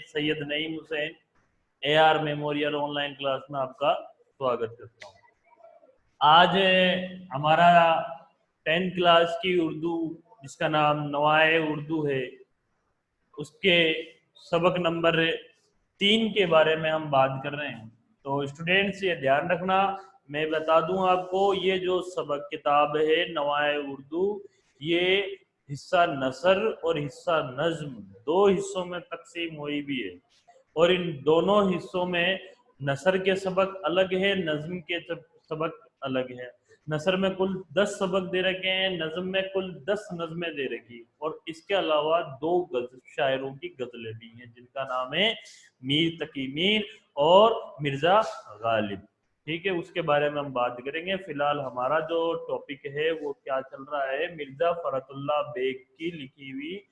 Syed Naeem Hussain AR memorial online class में आपका स्वागत करता हूँ। आज हमारा 10th क्लास की उर्दू जिसका नाम नवाए उर्दू है, उसके सबक नंबर 3 के बारे में हम बात कर रहे हैं। तो स्टूडेंट्स ये ध्यान रखना, मैं बता दूं आपको, ये जो सबक किताब है नवाए उर्दू, ये हिस्सा नसर और हिस्सा नज्म दो हिस्सों में तकसीम हुई भी है, और इन दोनों हिस्सों में नसर के सबक अलग है, नज्म के सबक अलग है। नसर में कुल 10 सबक दे रखे हैं, नज्म में कुल 10 नज़में दे रखी, और इसके अलावा 2 शायरों की गजलें भी हैं जिनका नाम है मीर तकी मीर और मिर्जा गालिब। ठीक है, उसके बारे में हम बात करेंगे। फिलहाल हमारा जो टॉपिक है वो क्या चल रहा है, मिर्जा फरतुल्लाह बेग की लिखी हुई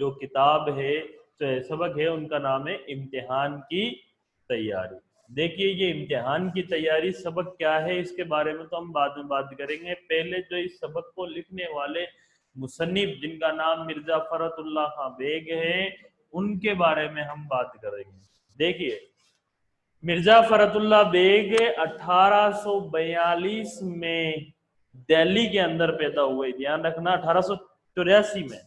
जो किताब है, सबक है, उनका नाम है इम्तिहान की तैयारी। देखिए, ये इम्तिहान की तैयारी सबक क्या है इसके बारे में तो हम बाद में बात करेंगे। पहले जो इस सबक को लिखने वाले मुसन्निफ जिनका नाम मिर्जा फरतुल्लाह खां बेग है, उनके बारे में हम बात करेंगे। देखिए, मिर्जा फरतुल्लाह बेग 1842 में दिल्ली के अंदर पैदा हुए। ध्यान रखना, 1884 में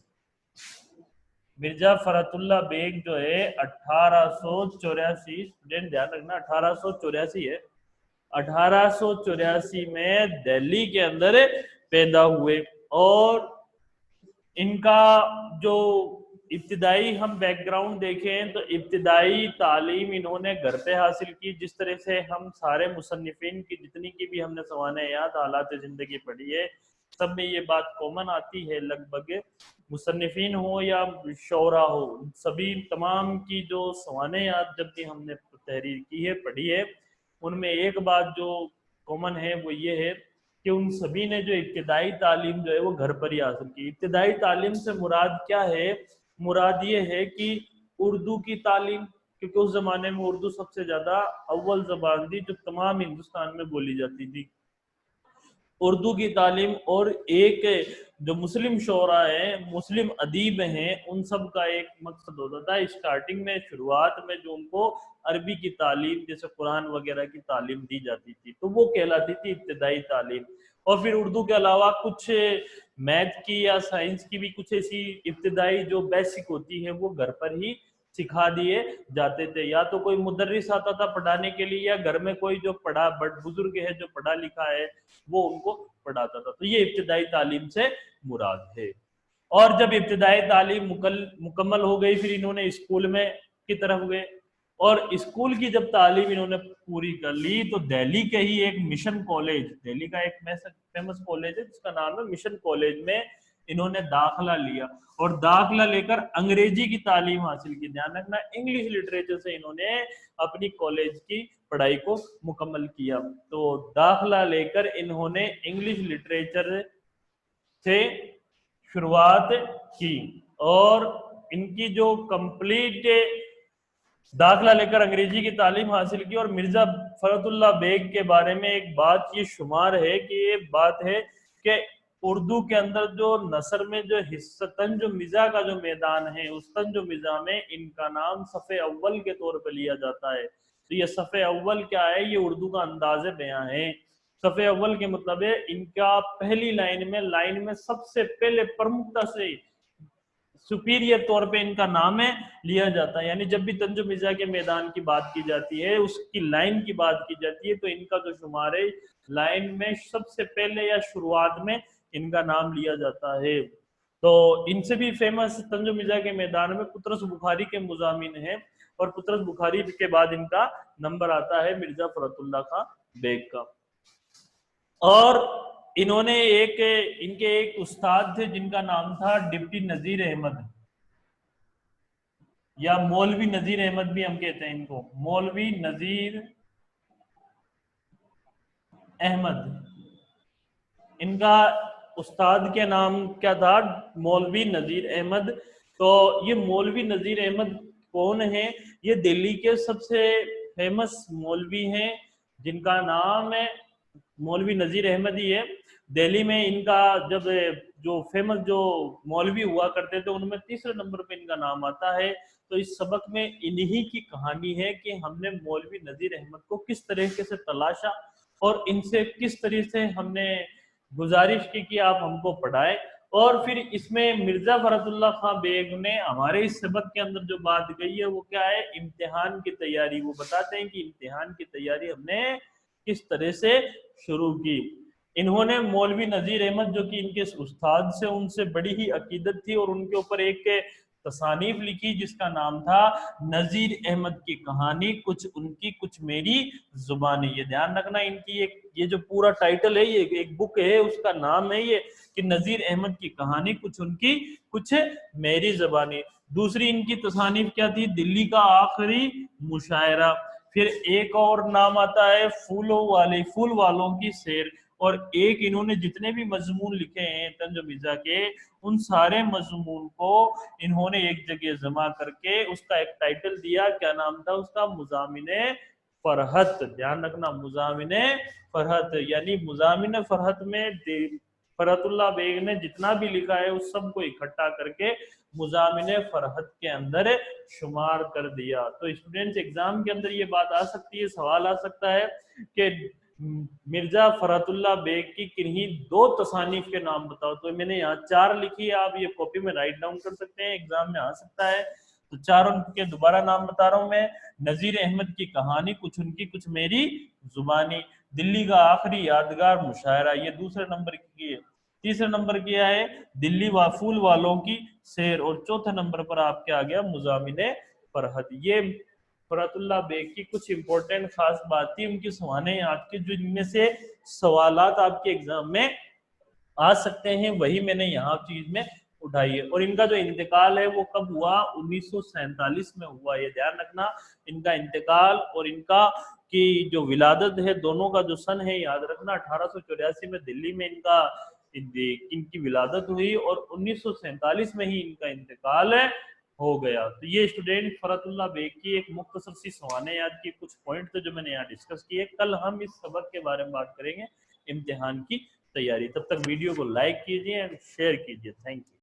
मिर्जा फरतुल्लाह बेग जो है 1884, स्टूडेंट ध्यान रखना 1884 है, 1884 में दिल्ली के अंदर पैदा हुए। और इनका जो इब्तिदाई हम बैकग्राउंड देखें तो इब्तिदाई तालीम इन्होंने घर पे हासिल की। जिस तरह से हम सारे मुसन्निफिन की जितनी की भी हमने सवानियात हालात ज़िंदगी पढ़ी है, सब में ये बात कॉमन आती है, लगभग मुसन्निफिन हो या शौरा हो, सभी तमाम की जो सवानियात जब भी हमने तहरीर की है, पढ़ी है, उनमें एक बात जो कॉमन है वो ये है कि उन सभी ने जो इब्तिदाई तालीम जो है वो घर पर ही हासिल की। इब्तिदाई तालीम से मुराद क्या है? मुराद ये है कि उर्दू की तालीम, क्योंकि उस जमाने में उर्दू सबसे ज्यादा अव्वल जबान थी जो तमाम हिंदुस्तान में बोली जाती थी, उर्दू की तालीम। और एक जो मुस्लिम शोरा है, मुस्लिम अदीब हैं, उन सब का एक मकसद होता था स्टार्टिंग में, शुरुआत में जो उनको अरबी की तालीम जैसे कुरान वगैरह की तालीम दी जाती थी, तो वो कहलाती थी इब्तिदाई तालीम। और फिर उर्दू के अलावा कुछ मैथ की या साइंस की भी कुछ ऐसी इब्तिदाई जो बेसिक होती है वो घर पर ही सिखा दिए जाते थे। या तो कोई मुदर्रिस आता था पढ़ाने के लिए, या घर में कोई जो पढ़ा बड़ बुजुर्ग है जो पढ़ा लिखा है वो उनको पढ़ाता था। तो ये इब्तिदाई तालीम से मुराद है। और जब इब्तिदाई तालीम मुकम्मल हो गई, फिर इन्होंने स्कूल में की तरफ गए, और स्कूल की जब तालीम इन्होंने पूरी कर ली तो दिल्ली के ही एक मिशन कॉलेज, दिल्ली का एक फेमस कॉलेज है जिसका नाम है मिशन कॉलेज, में इन्होंने दाखिला लिया, और दाखिला लेकर अंग्रेजी की तालीम हासिल की। ध्यान रखना, इंग्लिश लिटरेचर से इन्होंने अपनी कॉलेज की पढ़ाई को मुकम्मल किया। तो दाखिला लेकर इन्होंने इंग्लिश लिटरेचर से शुरुआत की, और इनकी जो कंप्लीट दाखिला लेकर अंग्रेजी की तालीम हासिल की। और मिर्जा फरतुल्लाह बेग के बारे में एक बात ये शुमार है कि ये बात है कि उर्दू के अंदर जो नसर में जो हिस्सा तंज मिजा का जो मैदान है, उस तंज मिजा में इनका नाम सफ़े अव्वल के तौर पर लिया जाता है। तो ये सफ़े अव्वल क्या है? ये उर्दू का अंदाज़े बयां है। सफ़े अव्वल के मतलब है इनका पहली लाइन में सबसे पहले प्रमुखता से सुपीरियर तौर पे इनका नाम है लिया जाता है। यानी जब भी तंज मिर्जा के मैदान की बात की जाती है, उसकी लाइन की बात की जाती है, तो इनका जो शुमार है लाइन में सबसे पहले या शुरुआत में इनका नाम लिया जाता है। तो इनसे भी फेमस तंज मिर्जा के मैदान में पुत्रस बुखारी के मुजामिन हैं, और पुत्रस बुखारी के बाद इनका नंबर आता है मिर्जा फरतुल्लाह खां बेग का। और इन्होंने इनके एक उस्ताद थे जिनका नाम था डिप्टी नजीर अहमद, या मौलवी नजीर अहमद भी हम कहते हैं इनको, मौलवी नजीर अहमद। इनका उस्ताद के नाम क्या था? मौलवी नजीर अहमद। तो ये मौलवी नजीर अहमद कौन है? ये दिल्ली के सबसे फेमस मौलवी हैं जिनका नाम है मौलवी नजीर अहमद ही है। दिल्ली में इनका जब जो फेमस जो मौलवी हुआ करते थे उनमें तीसरे नंबर पे इनका नाम आता है। तो इस सबक में इन्हीं की कहानी है कि हमने मौलवी नजीर अहमद को किस तरीके से तलाशा और इनसे किस तरह से हमने गुजारिश की कि आप हमको पढ़ाएं। और फिर इसमें मिर्जा फरतुल्लाह खां बेग ने हमारे इस सबक के अंदर जो बात कही है वो क्या है, इम्तिहान की तैयारी। वो बताते हैं कि इम्तिहान की तैयारी हमने किस तरह से शुरू की। इन्होंने मौलवी नजीर अहमद जो कि इनके उस्ताद से उनसे बड़ी ही अकीदत थी और उनके ऊपर एक तसानीफ लिखी जिसका नाम था नजीर अहमद की कहानी, कुछ उनकी कुछ मेरी जुबानी। ये ध्यान रखना, इनकी एक ये जो पूरा टाइटल है, ये एक बुक है, उसका नाम है ये कि नजीर अहमद की कहानी, कुछ उनकी कुछ मेरी जुबानी। दूसरी इनकी तसानीफ क्या थी, दिल्ली का आखिरी मुशायरा। फिर एक और नाम आता है फूल वालों की शेर। और एक इन्होंने जितने भी मजमून लिखे हैं तंज मिर्जा के, उन सारे मजमून को इन्होंने एक जगह जमा करके उसका एक टाइटल दिया, क्या नाम था उसका, मुजामिने फरहत। ध्यान रखना, मुजामिने फरहत, यानी मुजामिने फरहत में फरहतुल्लाह बेग ने जितना भी लिखा है उस सब को इकट्ठा करके मुजामिने फरहत के अंदर शुमार कर दिया। तो स्टूडेंट्स एग्जाम के अंदर ये बात आ सकती है, सवाल आ सकता है कि मिर्जा फरहतुल्लाह बेग की किन्हीं दो तसानीफ के नाम बताओ। तो मैंने यहाँ 4 लिखी है, आप ये कॉपी में राइट डाउन कर सकते हैं, एग्जाम में आ सकता है। तो चारों के दोबारा नाम बता रहा हूं मैं, नजीर अहमद की कहानी, कुछ उनकी कुछ मेरी जुबानी, दिल्ली का आखिरी यादगार मुशायरा, ये दूसरे नंबर की है। तीसरे नंबर की है दिल्ली वाफूल वालों की शेर, और चौथे नंबर पर आपके आ गया मुजामिने फरहत। ये फरहतुल्लाह बेग की कुछ इंपॉर्टेंट खास बात थी, उनकी सवाने याद की जो इनमें से सवालात आपके एग्जाम में आ सकते हैं, वही मैंने यहाँ चीज में उठाई है। और इनका जो इंतकाल है वो कब हुआ, 1947 में हुआ। ये ध्यान रखना, इनका इंतकाल और इनका की जो विलादत है, दोनों का जो सन है याद रखना, 1884 में दिल्ली में इनकी विलादत हुई और 1947 में ही इनका इंतकाल हो गया। तो ये स्टूडेंट फरहतुल्लाह बेग की एक मुख्तसर सी सवाने याद की कुछ पॉइंट थे जो मैंने यहाँ डिस्कस किए। कल हम इस सबक के बारे में बात करेंगे, इम्तिहान की तैयारी। तब तक वीडियो को लाइक कीजिए एंड शेयर कीजिए। Thank you.